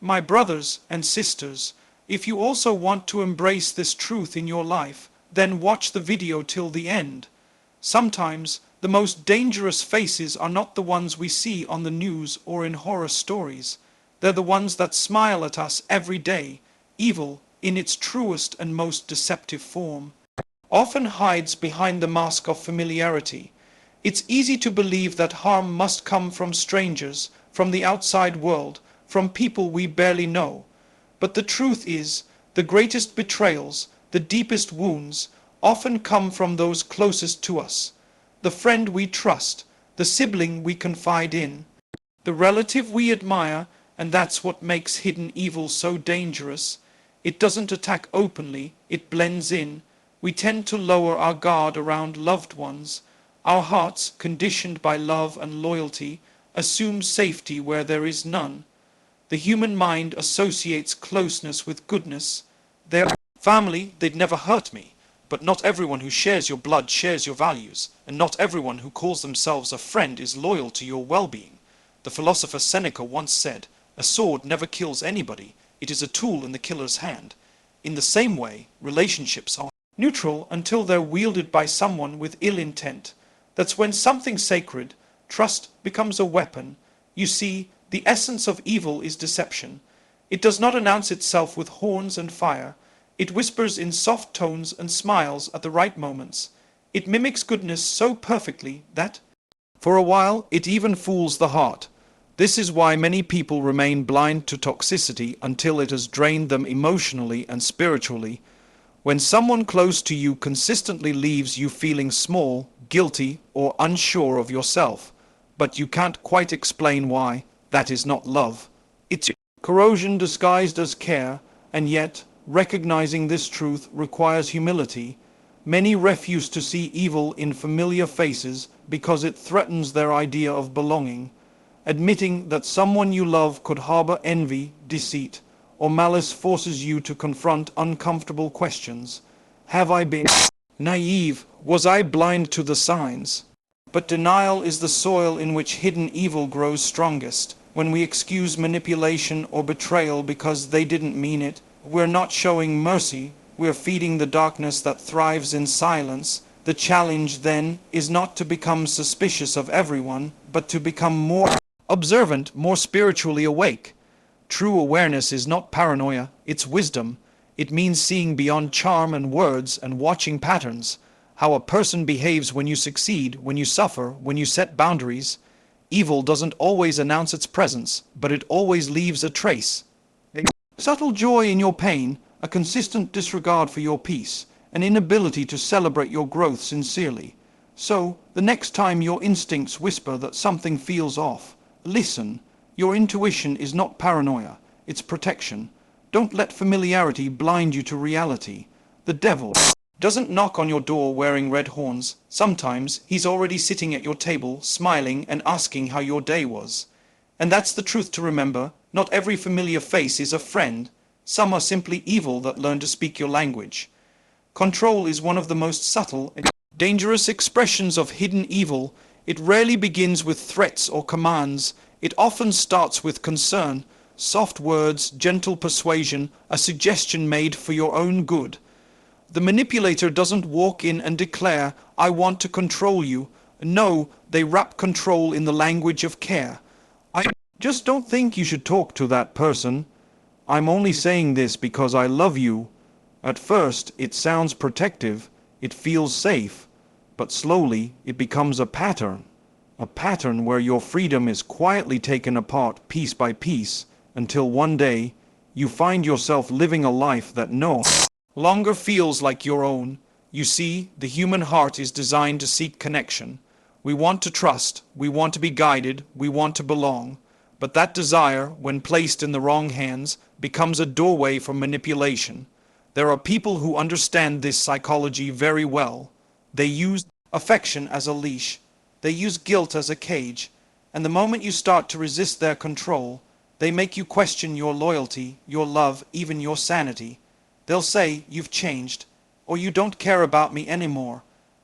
My brothers and sisters, if you also want to embrace this truth in your life, then watch the video till the end. Sometimes, the most dangerous faces are not the ones we see on the news or in horror stories. They're the ones that smile at us every day. Evil, in its truest and most deceptive form, often hides behind the mask of familiarity. It's easy to believe that harm must come from strangers, from the outside world, from people we barely know. But the truth is, the greatest betrayals, the deepest wounds, often come from those closest to us. The friend we trust, the sibling we confide in, the relative we admire, and that's what makes hidden evil so dangerous. It doesn't attack openly, it blends in. We tend to lower our guard around loved ones. Our hearts, conditioned by love and loyalty, assume safety where there is none. The human mind associates closeness with goodness. Their family, they'd never hurt me. But not everyone who shares your blood shares your values, and not everyone who calls themselves a friend is loyal to your well-being. The philosopher Seneca once said, "A sword never kills anybody, it is a tool in the killer's hand." In the same way, relationships are neutral until they're wielded by someone with ill intent. That's when something sacred, trust, becomes a weapon. You see, the essence of evil is deception. It does not announce itself with horns and fire. It whispers in soft tones and smiles at the right moments. It mimics goodness so perfectly that, for a while, it even fools the heart. This is why many people remain blind to toxicity until it has drained them emotionally and spiritually. When someone close to you consistently leaves you feeling small, guilty, or unsure of yourself, but you can't quite explain why, that is not love. It's corrosion disguised as care, and yet, recognizing this truth requires humility. Many refuse to see evil in familiar faces because it threatens their idea of belonging. Admitting that someone you love could harbor envy, deceit, or malice forces you to confront uncomfortable questions. Have I been naive? Was I blind to the signs? But denial is the soil in which hidden evil grows strongest. When we excuse manipulation or betrayal because they didn't mean it, we're not showing mercy, we're feeding the darkness that thrives in silence. The challenge, then, is not to become suspicious of everyone, but to become more observant, more spiritually awake. True awareness is not paranoia, it's wisdom. It means seeing beyond charm and words and watching patterns. How a person behaves when you succeed, when you suffer, when you set boundaries. Evil doesn't always announce its presence, but it always leaves a trace. Subtle joy in your pain, a consistent disregard for your peace, an inability to celebrate your growth sincerely. So, the next time your instincts whisper that something feels off, listen. Your intuition is not paranoia, it's protection. Don't let familiarity blind you to reality. The devil doesn't knock on your door wearing red horns. Sometimes he's already sitting at your table, smiling and asking how your day was. And that's the truth to remember. Not every familiar face is a friend. Some are simply evil that learn to speak your language. Control is one of the most subtle and dangerous expressions of hidden evil. It rarely begins with threats or commands. It often starts with concern, soft words, gentle persuasion, a suggestion made for your own good. The manipulator doesn't walk in and declare, "I want to control you." No, they wrap control in the language of care. "I just don't think you should talk to that person. I'm only saying this because I love you." At first, it sounds protective, it feels safe, but slowly it becomes a pattern where your freedom is quietly taken apart piece by piece, until one day you find yourself living a life that no longer feels like your own. You see, the human heart is designed to seek connection. We want to trust, we want to be guided, we want to belong. But that desire, when placed in the wrong hands, becomes a doorway for manipulation. There are people who understand this psychology very well. They use affection as a leash. They use guilt as a cage. And the moment you start to resist their control, they make you question your loyalty, your love, even your sanity. They'll say, "You've changed," or "You don't care about me anymore."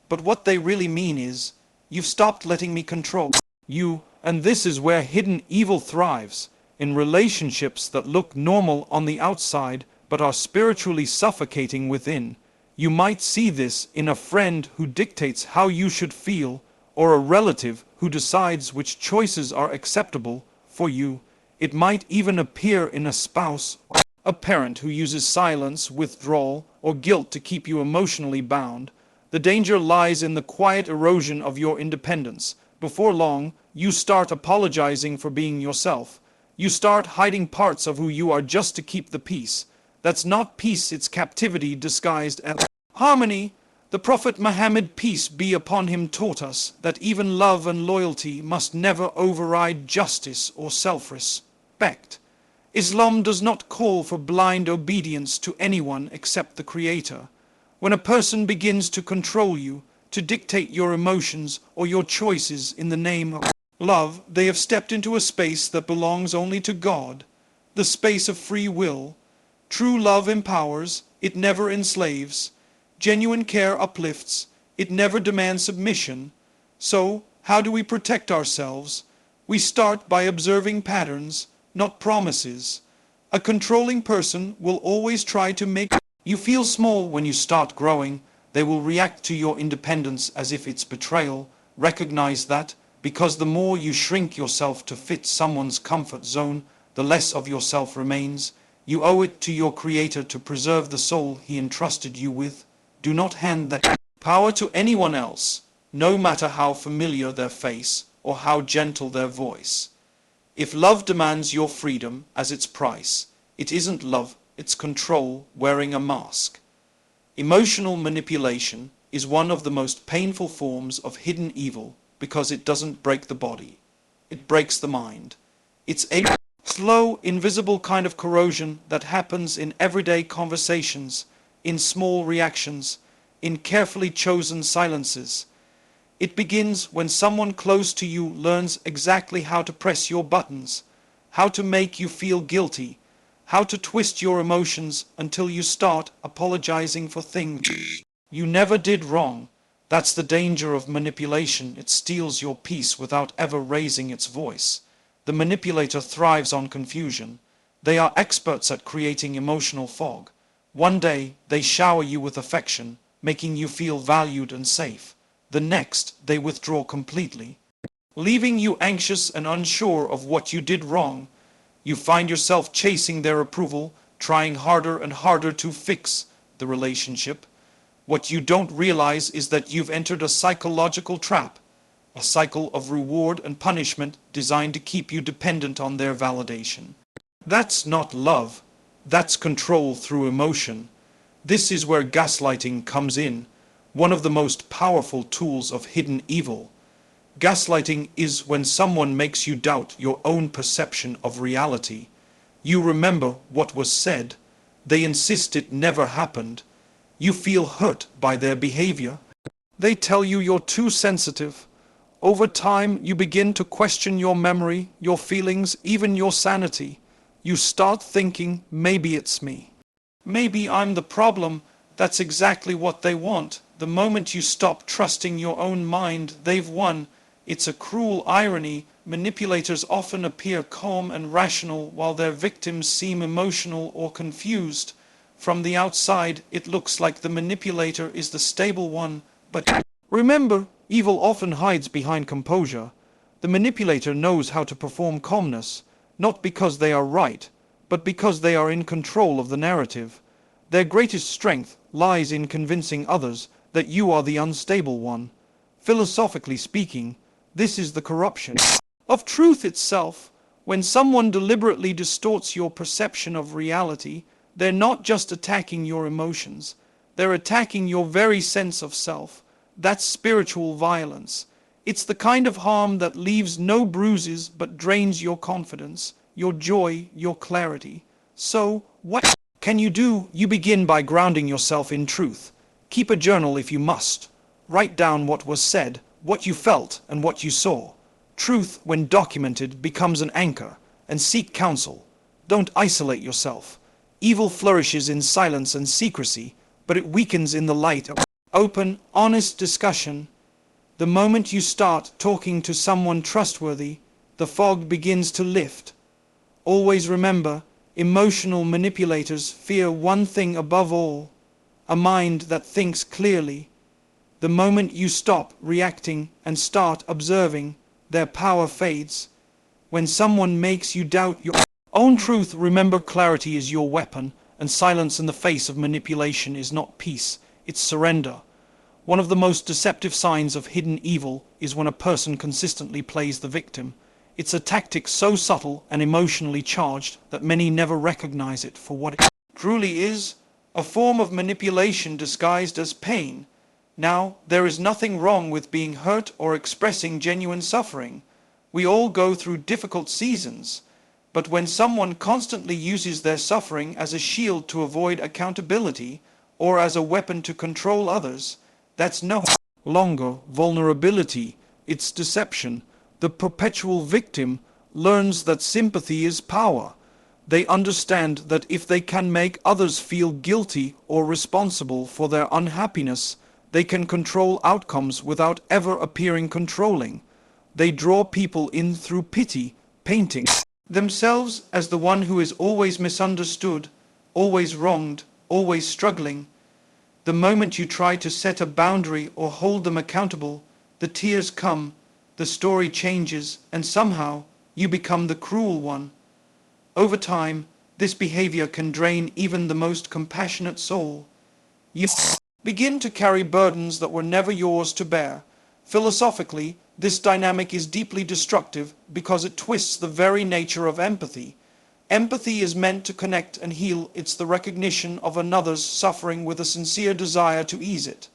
But what they really mean is, "You've stopped letting me control you." And this is where hidden evil thrives. in relationships that look normal on the outside but are spiritually suffocating within. You might see this in a friend who dictates how you should feel, or a relative who decides which choices are acceptable for you. It might even appear in a spouse, a parent who uses silence, withdrawal, or guilt to keep you emotionally bound. The danger lies in the quiet erosion of your independence. Before long, you start apologizing for being yourself. You start hiding parts of who you are just to keep the peace. That's not peace, it's captivity disguised as harmony. The Prophet Muhammad, peace be upon him, taught us that even love and loyalty must never override justice or self-respect. Islam does not call for blind obedience to anyone except the Creator. When a person begins to control you, to dictate your emotions or your choices in the name of love, they have stepped into a space that belongs only to God, the space of free will. True love empowers, it never enslaves. Genuine care uplifts, it never demands submission. So, how do we protect ourselves? We start by observing patterns, not promises. A controlling person will always try to make you feel small. When you start growing, they will react to your independence as if it's betrayal. Recognize that, because the more you shrink yourself to fit someone's comfort zone, the less of yourself remains. You owe it to your Creator to preserve the soul He entrusted you with. Do not hand that power to anyone else, no matter how familiar their face or how gentle their voice. If love demands your freedom as its price, it isn't love, it's control wearing a mask. Emotional manipulation is one of the most painful forms of hidden evil because it doesn't break the body, it breaks the mind. It's a slow, invisible kind of corrosion that happens in everyday conversations, in small reactions, in carefully chosen silences. It begins when someone close to you learns exactly how to press your buttons, how to make you feel guilty, how to twist your emotions until you start apologizing for things you never did wrong. That's the danger of manipulation. It steals your peace without ever raising its voice. The manipulator thrives on confusion. They are experts at creating emotional fog. One day, they shower you with affection, making you feel valued and safe. The next, they withdraw completely, leaving you anxious and unsure of what you did wrong. You find yourself chasing their approval, trying harder and harder to fix the relationship. What you don't realize is that you've entered a psychological trap, a cycle of reward and punishment designed to keep you dependent on their validation. That's not love, that's control through emotion. This is where gaslighting comes in, one of the most powerful tools of hidden evil. Gaslighting is when someone makes you doubt your own perception of reality. You remember what was said, they insist it never happened. You feel hurt by their behavior. They tell you you're too sensitive. Over time, you begin to question your memory, your feelings, even your sanity. You start thinking, maybe it's me. Maybe I'm the problem. That's exactly what they want. The moment you stop trusting your own mind, they've won. It's a cruel irony. Manipulators often appear calm and rational while their victims seem emotional or confused. From the outside, it looks like the manipulator is the stable one, but remember, evil often hides behind composure. The manipulator knows how to perform calmness, not because they are right, but because they are in control of the narrative. Their greatest strength lies in convincing others that you are the unstable one. Philosophically speaking, this is the corruption of truth itself. When someone deliberately distorts your perception of reality, they're not just attacking your emotions, they're attacking your very sense of self. That's spiritual violence. It's the kind of harm that leaves no bruises but drains your confidence, your joy, your clarity. So, what can you do? You begin by grounding yourself in truth. Keep a journal if you must. Write down what was said, what you felt, and what you saw. Truth, when documented, becomes an anchor, and seek counsel. Don't isolate yourself. Evil flourishes in silence and secrecy, but it weakens in the light of open, honest discussion. The moment you start talking to someone trustworthy, the fog begins to lift. Always remember, emotional manipulators fear one thing above all: a mind that thinks clearly. The moment you stop reacting and start observing, their power fades. When someone makes you doubt your own truth, remember clarity is your weapon, and silence in the face of manipulation is not peace, it's surrender. One of the most deceptive signs of hidden evil is when a person consistently plays the victim. It's a tactic so subtle and emotionally charged that many never recognize it for what it truly is: a form of manipulation disguised as pain. Now, there is nothing wrong with being hurt or expressing genuine suffering. We all go through difficult seasons. But when someone constantly uses their suffering as a shield to avoid accountability or as a weapon to control others, that's no longer vulnerability, it's deception. The perpetual victim learns that sympathy is power. They understand that if they can make others feel guilty or responsible for their unhappiness, they can control outcomes without ever appearing controlling. They draw people in through pity, painting themselves as the one who is always misunderstood, always wronged, always struggling. The moment you try to set a boundary or hold them accountable, the tears come, the story changes, and somehow you become the cruel one. Over time, this behavior can drain even the most compassionate soul. You begin to carry burdens that were never yours to bear. Philosophically, this dynamic is deeply destructive because it twists the very nature of empathy. Empathy is meant to connect and heal. It's the recognition of another's suffering with a sincere desire to ease it.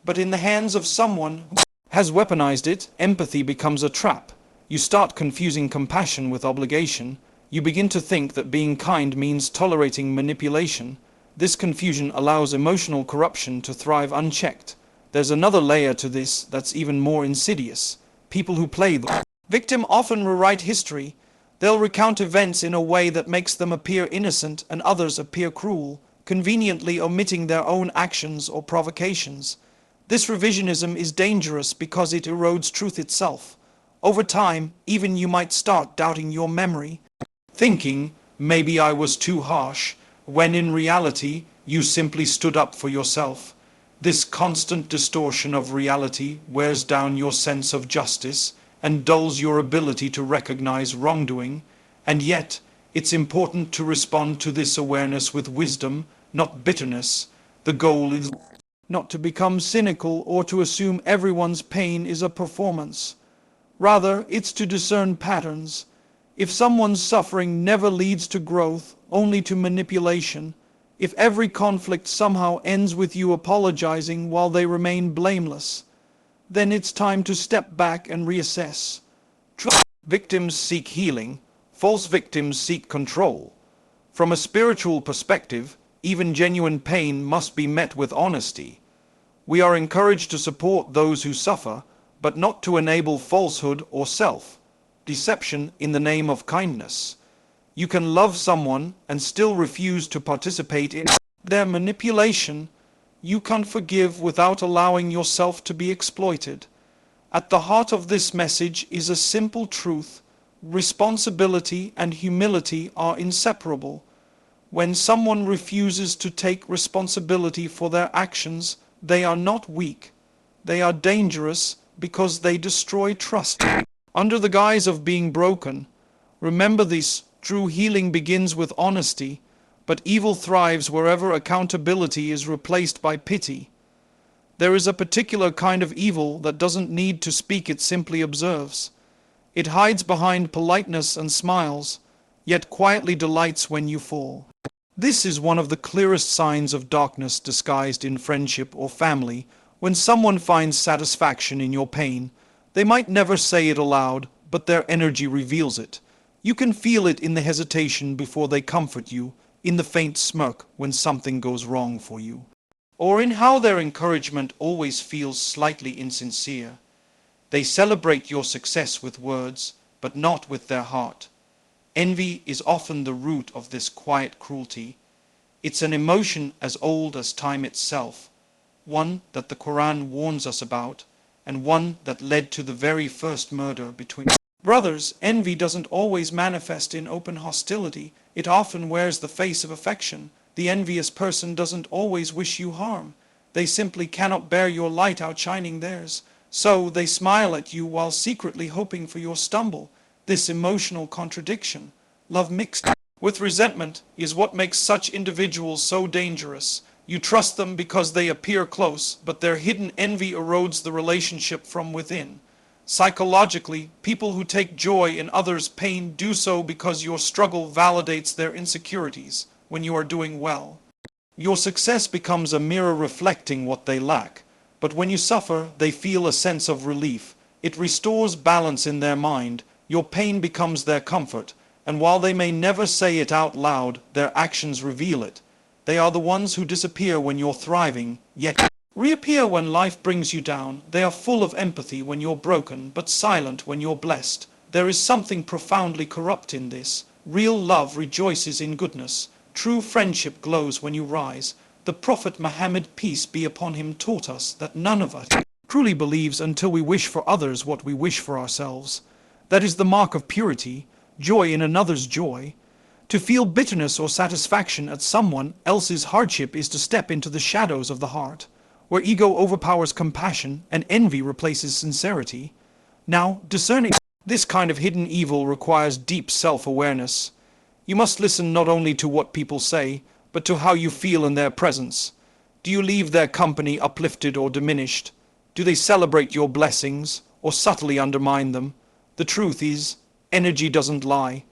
But in the hands of someone who has weaponized it, empathy becomes a trap. You start confusing compassion with obligation. You begin to think that being kind means tolerating manipulation. This confusion allows emotional corruption to thrive unchecked. There's another layer to this that's even more insidious. People who play the victim often rewrite history. They'll recount events in a way that makes them appear innocent and others appear cruel, conveniently omitting their own actions or provocations. This revisionism is dangerous because it erodes truth itself. Over time, even you might start doubting your memory, thinking, maybe I was too harsh, when in reality, you simply stood up for yourself. This constant distortion of reality wears down your sense of justice and dulls your ability to recognize wrongdoing. And yet, it's important to respond to this awareness with wisdom, not bitterness. The goal is not to become cynical or to assume everyone's pain is a performance. Rather, it's to discern patterns. If someone's suffering never leads to growth, only to manipulation, if every conflict somehow ends with you apologizing while they remain blameless, then it's time to step back and reassess. True victims seek healing, false victims seek control. From a spiritual perspective, even genuine pain must be met with honesty. We are encouraged to support those who suffer, but not to enable falsehood or self-deception in the name of kindness. You can love someone and still refuse to participate in their manipulation. You can forgive without allowing yourself to be exploited. At the heart of this message is a simple truth: responsibility and humility are inseparable. When someone refuses to take responsibility for their actions, they are not weak. They are dangerous because they destroy trust under the guise of being broken. Remember this: true healing begins with honesty, but evil thrives wherever accountability is replaced by pity. There is a particular kind of evil that doesn't need to speak, it simply observes. It hides behind politeness and smiles, yet quietly delights when you fall. This is one of the clearest signs of darkness disguised in friendship or family. When someone finds satisfaction in your pain, they might never say it aloud, but their energy reveals it. You can feel it in the hesitation before they comfort you, in the faint smirk when something goes wrong for you, or in how their encouragement always feels slightly insincere. They celebrate your success with words, but not with their heart. Envy is often the root of this quiet cruelty. It's an emotion as old as time itself, one that the Quran warns us about, and one that led to the very first murder between Brothers, envy doesn't always manifest in open hostility. It often wears the face of affection. The envious person doesn't always wish you harm. They simply cannot bear your light outshining theirs. So they smile at you while secretly hoping for your stumble. This emotional contradiction, love mixed with resentment, is what makes such individuals so dangerous. You trust them because they appear close, but their hidden envy erodes the relationship from within. Psychologically, people who take joy in others' pain do so because your struggle validates their insecurities. When you are doing well, your success becomes a mirror reflecting what they lack. But when you suffer, they feel a sense of relief. It restores balance in their mind. Your pain becomes their comfort. And while they may never say it out loud, their actions reveal it. They are the ones who disappear when you're thriving, yet reappear when life brings you down. They are full of empathy when you're broken, but silent when you're blessed. There is something profoundly corrupt in this. Real love rejoices in goodness. True friendship glows when you rise. The Prophet Muhammad, peace be upon him, taught us that none of us truly believes until we wish for others what we wish for ourselves. That is the mark of purity, joy in another's joy. To feel bitterness or satisfaction at someone else's hardship is to step into the shadows of the heart, where ego overpowers compassion and envy replaces sincerity. Now, discerning this kind of hidden evil requires deep self-awareness. You must listen not only to what people say, but to how you feel in their presence. Do you leave their company uplifted or diminished? Do they celebrate your blessings or subtly undermine them? The truth is, energy doesn't lie.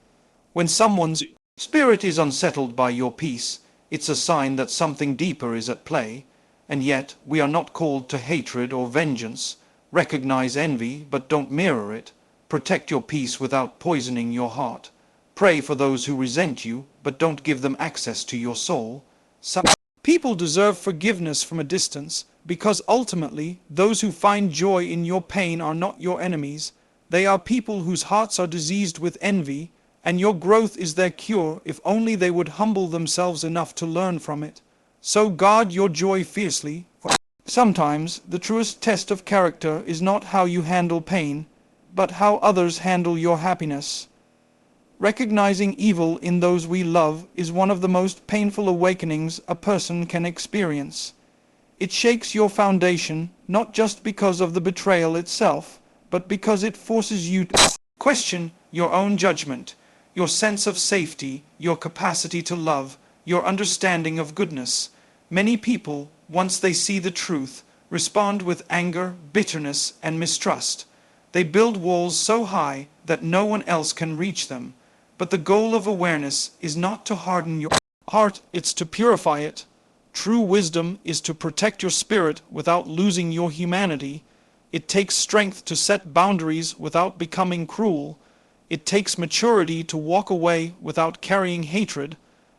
When someone's spirit is unsettled by your peace, it's a sign that something deeper is at play. And yet, we are not called to hatred or vengeance. Recognize envy, but don't mirror it. Protect your peace without poisoning your heart. Pray for those who resent you, but don't give them access to your soul. Some people deserve forgiveness from a distance, because ultimately, those who find joy in your pain are not your enemies. They are people whose hearts are diseased with envy, and your growth is their cure if only they would humble themselves enough to learn from it. So guard your joy fiercely, for sometimes the truest test of character is not how you handle pain, but how others handle your happiness. Recognizing evil in those we love is one of the most painful awakenings a person can experience. It shakes your foundation, not just because of the betrayal itself, but because it forces you to question your own judgment, your sense of safety, your capacity to love, your understanding of goodness. Many people, once they see the truth, respond with anger, bitterness, and mistrust. They build walls so high that no one else can reach them. But the goal of awareness is not to harden your heart, it's to purify it. True wisdom is to protect your spirit without losing your humanity. It takes strength to set boundaries without becoming cruel. It takes maturity to walk away without carrying hatred.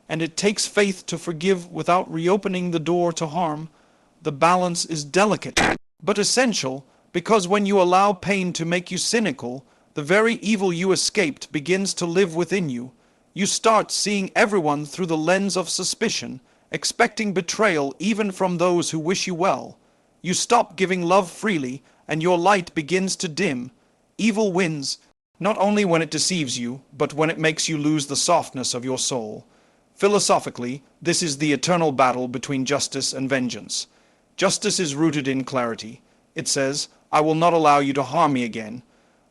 And it takes faith to forgive without reopening the door to harm. The balance is delicate, but essential, because when you allow pain to make you cynical, the very evil you escaped begins to live within you. You start seeing everyone through the lens of suspicion, expecting betrayal even from those who wish you well. You stop giving love freely, and your light begins to dim. Evil wins, not only when it deceives you, but when it makes you lose the softness of your soul. Philosophically, this is the eternal battle between justice and vengeance. Justice is rooted in clarity. It says, I will not allow you to harm me again.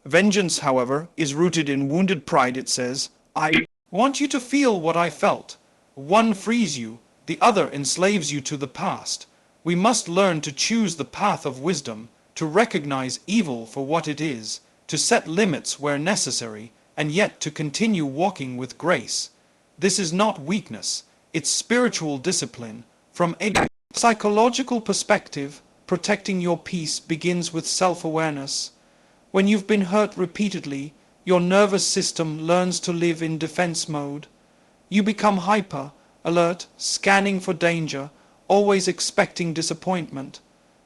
Vengeance, however, is rooted in wounded pride. It says, I want you to feel what I felt. One frees you, the other enslaves you to the past. We must learn to choose the path of wisdom, to recognize evil for what it is, to set limits where necessary, and yet to continue walking with grace. This is not weakness, it's spiritual discipline. From a psychological perspective, protecting your peace begins with self-awareness. When you've been hurt repeatedly, your nervous system learns to live in defense mode. You become hyper, alert, scanning for danger, always expecting disappointment.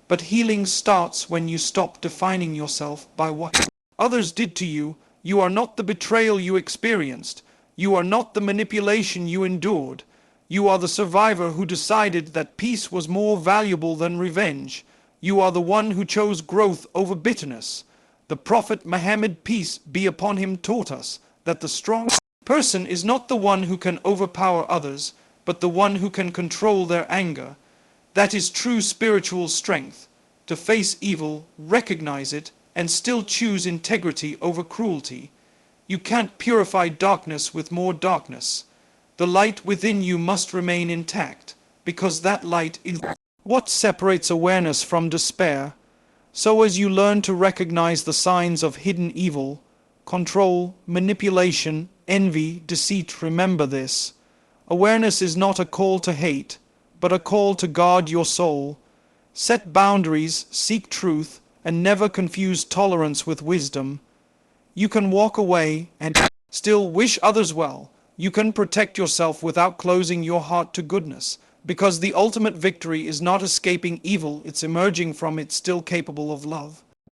But healing starts when you stop defining yourself by what others did to you. You are not the betrayal you experienced. You are not the manipulation you endured. You are the survivor who decided that peace was more valuable than revenge. You are the one who chose growth over bitterness. The Prophet Muhammad, peace be upon him, taught us that the strong person is not the one who can overpower others, but the one who can control their anger. That is true spiritual strength, to face evil, recognize it, and still choose integrity over cruelty. You can't purify darkness with more darkness. The light within you must remain intact, because that light is what separates awareness from despair. So as you learn to recognize the signs of hidden evil, control, manipulation, envy, deceit, remember this. Awareness is not a call to hate, but a call to guard your soul. Set boundaries, seek truth, and never confuse tolerance with wisdom. You can walk away and still wish others well. You can protect yourself without closing your heart to goodness, because the ultimate victory is not escaping evil, it's emerging from it still capable of love.